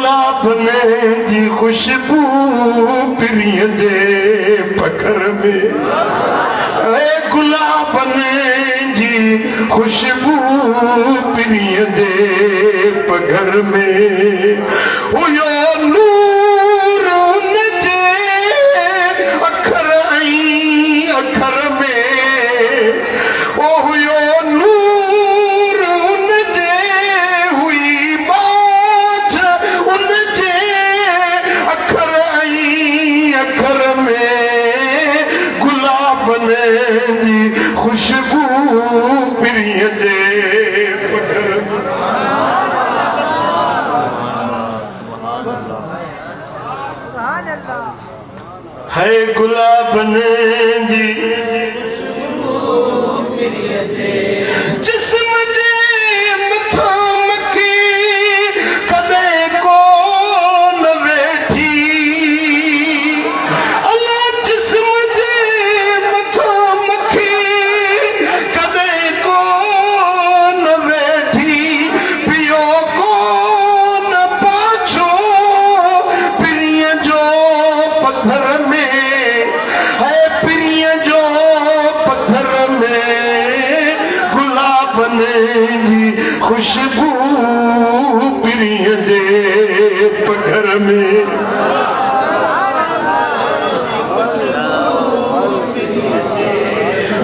गुलाबने जी खुशबू पिरिय जे पखर में ऐ गुलाबने जी खुशबू पिरिय जे पघर में उयो नूर उन जे अखर ऐं अखर में ओ हुयो नूर उन जे हुई बाझ उन जे अखर ऐं अखर में गुलाबने जी खुशबू पिरिय जे पघर में है गुलाबने जी जिस्म जे मथां मक्खी कॾहिं कोन वेठी अलाह जिस्म जे मथां मक्खी कॾहिं कोन वेठी पियो कोन पाछो पिरीअ जो पत्थर में है पिरीअ जो पत्थर में गुलाबने जी खुशबू पिरीअ जे पघर में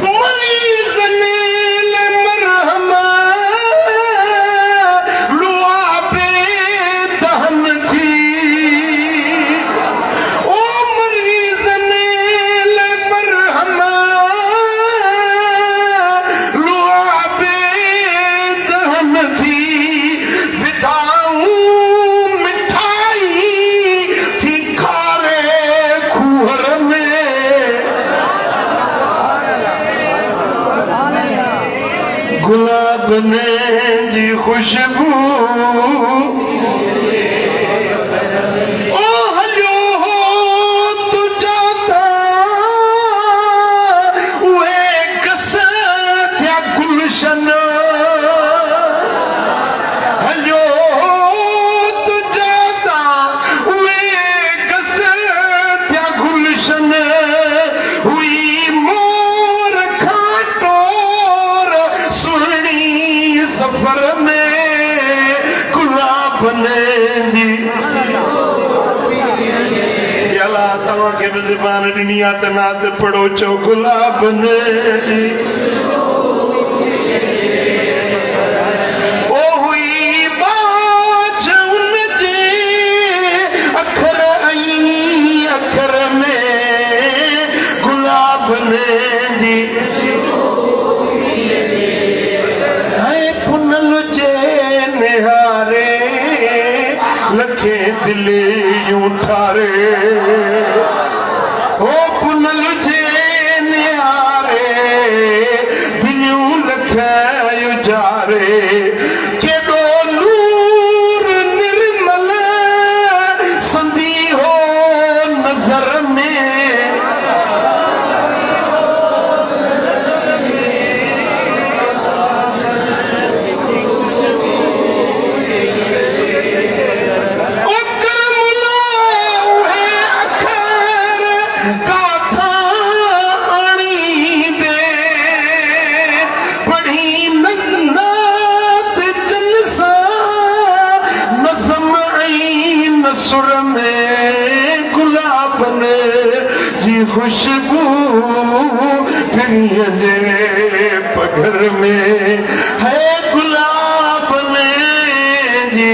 मरीज़ने ले मरहम लुआबे दहन थी ओ मरीज़ने ले मरहम लुआबे दहन थी विधाऊं मिठाई थी खारे खूहर में गुलाबने जी खुशबू ओ हलियो हो तुझा ता उहे कस थिया गुलशन हलियो हो तुझा ता उहे कस थिया गुलशन हुई मोर खां टोर सुहिणी सफ़र में गुलाबने जी अला तव्हांखे बि ज़बान ॾिनी आहे त नात पढ़ो चओ गुलाबने जी ओ हुई बाझ उन जे अखर ऐं अखर में गुलाबने जी है पुनल जे निहारे लखे दिली यूं ठारे ओ पुनल जे निहारे दिलियूं लख उजारे केॾो नूर निर्मल संदी हो नज़र में ओ करमुला उहे अखर काथां आणींदे पढ़ी नात जन सां नज़म ऐं नसुर में गुलाबने जी खुशबू पिरीअ जे पघर में है गुलाबने जी